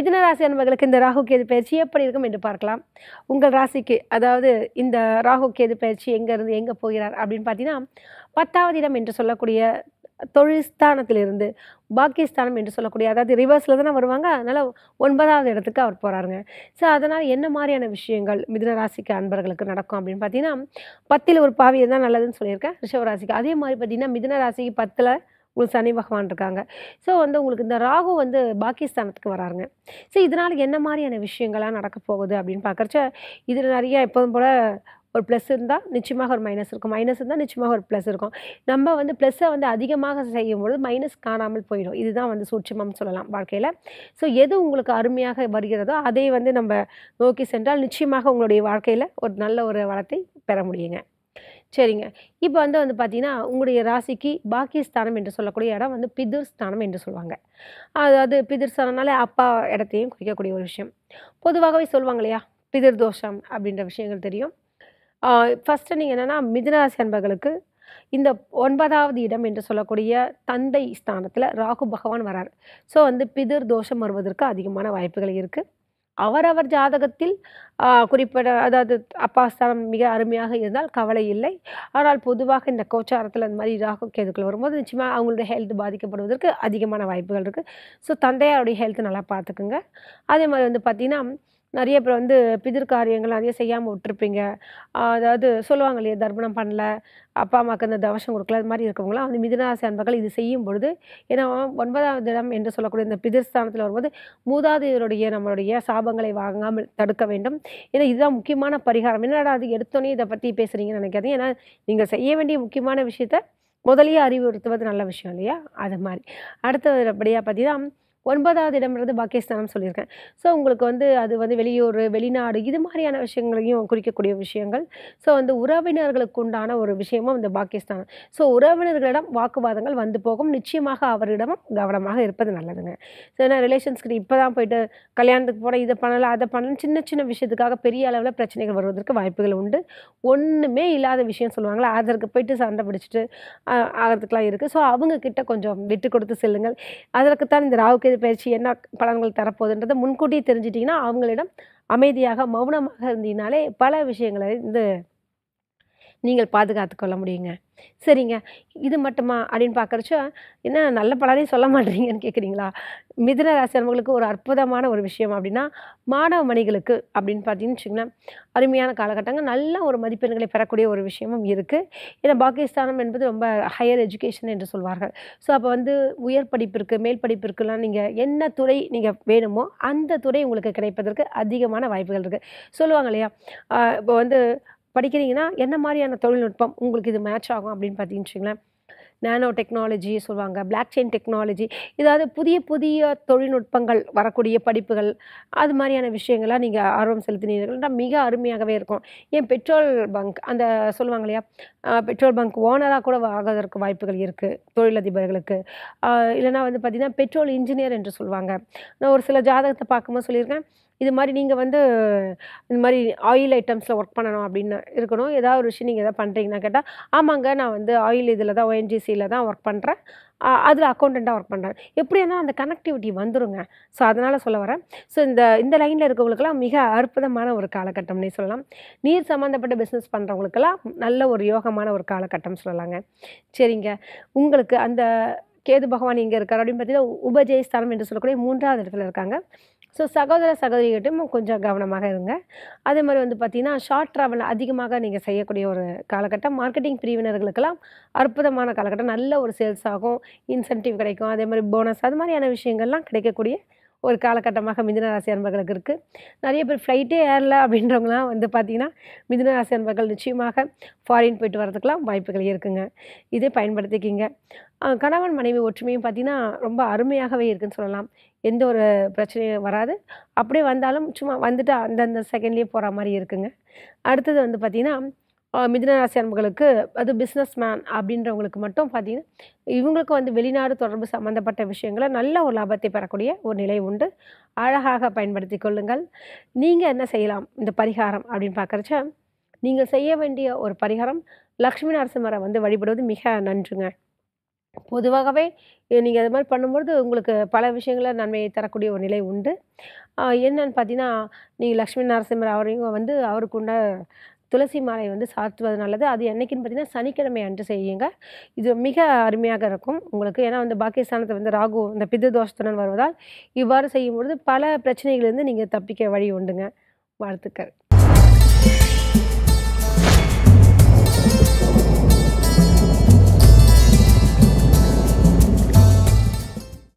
மிதுன ராசி அன்பர்களுக்கு இந்த ராகு கேது பயிற்சி எப்படி இருக்கும் என்று பார்க்கலாம். உங்கள் ராசிக்கு அதாவது இந்த ராகு கேது பயிற்சி எங்கேருந்து எங்கே போகிறார் அப்படின்னு பார்த்தீங்கன்னா, 10வது இடம் என்று சொல்லக்கூடிய தொழில் ஸ்தானத்திலிருந்து பாக்கியஸ்தானம் என்று சொல்லக்கூடிய அதாவது ரிவர்ஸில் தானே வருவாங்க. அதனால் 9வது இடத்துக்கு அவர் போகிறாருங்க. ஸோ அதனால் என்ன மாதிரியான விஷயங்கள் மிதுன ராசிக்கு அன்பர்களுக்கு நடக்கும் அப்படின்னு பார்த்தீங்கன்னா, 10ல் ஒரு பாவி தான் நல்லதுன்னு சொல்லியிருக்கேன் ரிஷப ராசிக்கு. அதே மாதிரி பார்த்தீங்கன்னா மிதுன ராசிக்கு 10ல் உங்களுக்கு சனி பகவான் இருக்காங்க. ஸோ உங்களுக்கு இந்த ராகு பாக்கியஸ்தானத்துக்கு வராருங்க. ஸோ இதனால் என்ன மாதிரியான விஷயங்கள்லாம் நடக்க போகுது அப்படின்னு பார்க்குறச்ச, இதில் நிறைய எப்போதும் போல் ஒரு ப்ளஸ் இருந்தால் நிச்சயமாக ஒரு மைனஸ் இருக்கும். மைனஸ் இருந்தால் நிச்சயமாக ஒரு ப்ளஸ் இருக்கும். நம்ம ப்ளஸ்ஸை அதிகமாக செய்யும்பொழுது மைனஸ் காணாமல் போயிடும். இதுதான் சூட்சுமம்னு சொல்லலாம் வாழ்க்கையில். ஸோ எது உங்களுக்கு அருமையாக வருகிறதோ அதை நம்ம நோக்கி சென்றால் நிச்சயமாக உங்களுடைய வாழ்க்கையில் ஒரு நல்ல ஒரு வளத்தை பெற முடியுங்க. சரிங்க. இப்போ பார்த்தீங்கன்னா, உங்களுடைய ராசிக்கு பாக்கியஸ்தானம் என்று சொல்லக்கூடிய இடம் பிதுர் ஸ்தானம் என்று சொல்லுவாங்க. அதாவது பிதுர் ஸ்தானம்னாலே அப்பா இடத்தையும் குறிக்கக்கூடிய ஒரு விஷயம். பொதுவாகவே சொல்லுவாங்க இல்லையா? பிதிர் தோஷம் அப்படின்ற விஷயங்கள் தெரியும். ஃபஸ்ட்டு நீங்கள் என்னென்னா மிதுன ராசி அன்பர்களுக்கு இந்த 9வது இடம் என்று சொல்லக்கூடிய தந்தை ஸ்தானத்தில் ராகு பகவான் வரார். ஸோ பிதிர் தோஷம் வருவதற்கு அதிகமான வாய்ப்புகள் இருக்குது. அவரவர் ஜாதகத்தில் குறிப்பிட அதாவது அப்பா ஸ்தானம் மிக அருமையாக இருந்தால் கவலை இல்லை. ஆனால் பொதுவாக இந்த கோச்சாரத்தில் இந்த மாதிரி ராகு கேதுக்கள் வரும்போது நிச்சயமாக அவங்களுடைய ஹெல்த் பாதிக்கப்படுவதற்கு அதிகமான வாய்ப்புகள் இருக்குது. ஸோ தந்தையாருடைய ஹெல்த் நல்லா பார்த்துக்குங்க. அதே மாதிரி பார்த்தீங்கன்னா, நிறைய பேர் பிதிர் காரியங்கள் நிறைய செய்யாமல் விட்டுருப்பீங்க. அதாவது சொல்லுவாங்க இல்லையா, தர்ப்பணம் பண்ணல, அப்பா அம்மாவுக்கு அந்த தவசம் கொடுக்கல, அது மாதிரி இருக்கவங்களாம் மிதுன ராசி அன்பர்கள் இது செய்யும் பொழுது, ஏன்னா 9வது இடம் என்று சொல்லக்கூடிய இந்த பிதிர் ஸ்தானத்தில் வரும்போது மூதாதையருடைய நம்மளுடைய சாபங்களை வாங்காமல் தடுக்க வேண்டும். ஏன்னா இதுதான் முக்கியமான பரிகாரம். என்னடா அது எடுத்தோன்னே இதை பற்றி பேசுகிறீங்கன்னு நினைக்காதீங்க. ஏன்னா நீங்கள் செய்ய வேண்டிய முக்கியமான விஷயத்த முதலியே அறிவுறுத்துவது நல்ல விஷயம் இல்லையா? அது மாதிரி அடுத்தபடியாக பார்த்தீங்கன்னா 9வது இடம்ன்றது பாக்கியஸ்தானம் சொல்லியிருக்கேன். ஸோ உங்களுக்கு அது வெளியூர், வெளிநாடு இது மாதிரியான விஷயங்களையும் குறிக்கக்கூடிய விஷயங்கள். ஸோ உறவினர்களுக்கு உண்டான ஒரு விஷயமும் இந்த பாக்கியஸ்தானம். ஸோ உறவினர்களிடம் வாக்குவாதங்கள் வந்து போகும். நிச்சயமாக அவரிடமும் கவனமாக இருப்பது நல்லதுங்க. ஸோ ஏன்னா ரிலேஷன்ஸ்கிட்ட இப்போ தான் போயிட்டு கல்யாணத்துக்கு போட இதை பண்ணலாம் அதை பண்ணலாம் சின்ன சின்ன விஷயத்துக்காக பெரிய அளவில் பிரச்சனைகள் வருவதற்கு வாய்ப்புகள் உண்டு. ஒன்றுமே இல்லாத விஷயம் சொல்லுவாங்களா, அதற்கு போயிட்டு சண்டை பிடிச்சிட்டு ஆகிறதுக்கெலாம் இருக்குது. ஸோ அவங்கக்கிட்ட கொஞ்சம் விட்டு கொடுத்து செல்லுங்கள். அதற்குத்தான் இந்த ராகு பயிற்சி என்ன பலன்கள் தரப்போகுதுன்றதை முன்கூட்டியே தெரிஞ்சிட்டிங்கன்னா அவங்களிடம் அமைதியாக மௌனமாக இருந்தீங்கனாலே பல விஷயங்களை நீங்கள் பாதுகாத்து கொள்ள முடியுங்க. சரிங்க. இது மட்டுமா அப்படின்னு பார்க்குறச்ச, என்ன நல்ல பலனே சொல்ல மாட்டேறீங்கன்னு கேட்குறீங்களா? மிதுன ராசி அன்பர்களுக்கு ஒரு அற்புதமான ஒரு விஷயம் அப்படின்னா, மாணவ மணிகளுக்கு அப்படின்னு பார்த்தீங்கன்னு வச்சுக்கோங்களேன், அருமையான காலகட்டங்கள் நல்ல ஒரு மதிப்பெண்களை பெறக்கூடிய ஒரு விஷயமும் இருக்குது. ஏன்னா பாக்கியஸ்தானம் என்பது ரொம்ப ஹையர் எஜுகேஷன் என்று சொல்வார்கள். ஸோ அப்போ உயர் படிப்பிற்கு மேல் படிப்பிற்குலாம் நீங்கள் என்ன துறை நீங்கள் வேணுமோ அந்த துறை உங்களுக்கு கிடைப்பதற்கு அதிகமான வாய்ப்புகள் இருக்குது. சொல்லுவாங்க இல்லையா, இப்போ படிக்கிறீங்கன்னா என்ன மாதிரியான தொழில்நுட்பம் உங்களுக்கு இது மேட்ச் ஆகும் அப்படின்னு பார்த்தீங்கன்னு வச்சுங்களேன், நானோ டெக்னாலஜி சொல்லுவாங்க, பிளாக் செயின் டெக்னாலஜி, இதாவது புதிய புதிய தொழில்நுட்பங்கள் வரக்கூடிய படிப்புகள், அது மாதிரியான விஷயங்கள்லாம் நீங்கள் ஆர்வம் செலுத்தினீர்கள்னால் மிக அருமையாகவே இருக்கும். ஏன் பெட்ரோல் பங்க் அந்த சொல்லுவாங்க இல்லையா, பெட்ரோல் பங்க் ஓனராக கூட ஆகிறதற்கு வாய்ப்புகள் இருக்குது தொழிலதிபர்களுக்கு. இல்லைனா பார்த்தீங்கன்னா பெட்ரோல் இன்ஜினியர் என்று சொல்லுவாங்க. நான் ஒரு சில ஜாதகத்தை பார்க்கும்போது சொல்லியிருக்கேன், இது மாதிரி நீங்கள் இந்த மாதிரி ஆயில் ஐட்டம்ஸில் ஒர்க் பண்ணணும் அப்படின்னு இருக்கணும். ஏதாவது ஒரு விஷயம் நீங்கள் எதாவது பண்ணுறீங்கன்னா கேட்டால், ஆமாங்க நான் ஆயில் இதில் தான் ONGCயில் தான் ஒர்க் பண்ணுறேன், அதில் அக்கௌண்டண்ட்டாக ஒர்க் பண்ணுறேன். எப்படின்னா அந்த கனெக்டிவிட்டி வந்துருங்க. ஸோ அதனால் சொல்ல வரேன். ஸோ இந்த லைனில் இருக்கவங்களுக்கெல்லாம் மிக அற்புதமான ஒரு காலகட்டம்னே சொல்லலாம். நீர் சம்மந்தப்பட்ட பிஸ்னஸ் பண்ணுறவங்களுக்கெல்லாம் நல்ல ஒரு யோகமான ஒரு காலகட்டம் சொல்லலாங்க. சரிங்க. உங்களுக்கு அந்த கேது பகவான் எங்கே இருக்கார் அப்படின்னு பார்த்தீங்கன்னா, உபஜயஸ்தானம் என்று சொல்லக்கூடிய 3வது இடத்துல இருக்காங்க. ஸோ சகோதர சகோதரிகிட்டையும் கொஞ்சம் கவனமாக இருங்க. அதே மாதிரி பார்த்தீங்கன்னா, ஷார்ட் ட்ராவல் அதிகமாக நீங்கள் செய்யக்கூடிய ஒரு காலகட்டம். மார்க்கெட்டிங் பிரிவினர்களுக்கெல்லாம் அற்புதமான காலகட்டம். நல்ல ஒரு சேல்ஸ் ஆகும், இன்சென்டிவ் கிடைக்கும், அதே மாதிரி போனஸ் அது மாதிரியான விஷயங்கள்லாம் கிடைக்கக்கூடிய ஒரு காலகட்டமாக மிதுன ராசி அன்பர்களுக்கு இருக்குது. நிறைய பேர் ஃப்ளைட்டே ஏறல அப்படின்றவங்களாம் பார்த்தீங்கன்னா, மிதுன ராசி அன்பர்கள் நிச்சயமாக ஃபாரின் போயிட்டு வரதுக்கெலாம் வாய்ப்புகள் இருக்குங்க. இதை பயன்படுத்திக்கிங்க. கணவன் மனைவி ஒற்றுமையும் பார்த்தீங்கன்னா ரொம்ப அருமையாகவே இருக்குதுன்னு சொல்லலாம். எந்த ஒரு பிரச்சனையும் வராது. அப்படியே வந்தாலும் சும்மா வந்துட்டு அந்தந்த செகண்ட்லேயே போகிற மாதிரி இருக்குங்க. அடுத்தது பார்த்தீங்கன்னா, மிதுன ராசி அன்பர்களுக்கு அது பிஸ்னஸ் மேன் அப்படின்றவங்களுக்கு மட்டும் பார்த்தீங்கன்னா, இவங்களுக்கு வெளிநாடு தொடர்பு சம்மந்தப்பட்ட விஷயங்கள நல்ல ஒரு லாபத்தை பெறக்கூடிய ஒரு நிலை உண்டு. அழகாக பயன்படுத்தி கொள்ளுங்கள். நீங்கள் என்ன செய்யலாம் இந்த பரிகாரம் அப்படின்னு பார்க்குறச்ச, நீங்கள் செய்ய வேண்டிய ஒரு பரிகாரம் லக்ஷ்மி நரசிம்மரை வழிபடுவது மிக நன்றுங்க. பொதுவாகவே நீங்க அது மாரி பண்ணும்பொழுது உங்களுக்கு பல விஷயங்கள்ல நன்மையை தரக்கூடிய ஒரு நிலை உண்டு. என்னன்னு பார்த்தீங்கன்னா, நீங்க லக்ஷ்மி நரசிம்மர் அவரையும் வந்து அவருக்கு துளசி மாலை வந்து சாத்துவது நல்லது. அது என்னைக்குன்னு பார்த்தீங்கன்னா, சனிக்கிழமை அன்று செய்யுங்க. இது மிக அருமையாக இருக்கும் உங்களுக்கு. ஏன்னா வந்து பாக்கியஸ்தானத்துல வந்து ராகு இந்த பித்ரு தோஷத்துடன் வருவதால், இவ்வாறு செய்யும்பொழுது பல பிரச்சனைகளிலிருந்து நீங்க தப்பிக்க வழி உண்டுங்க. வாழ்த்துக்கள்.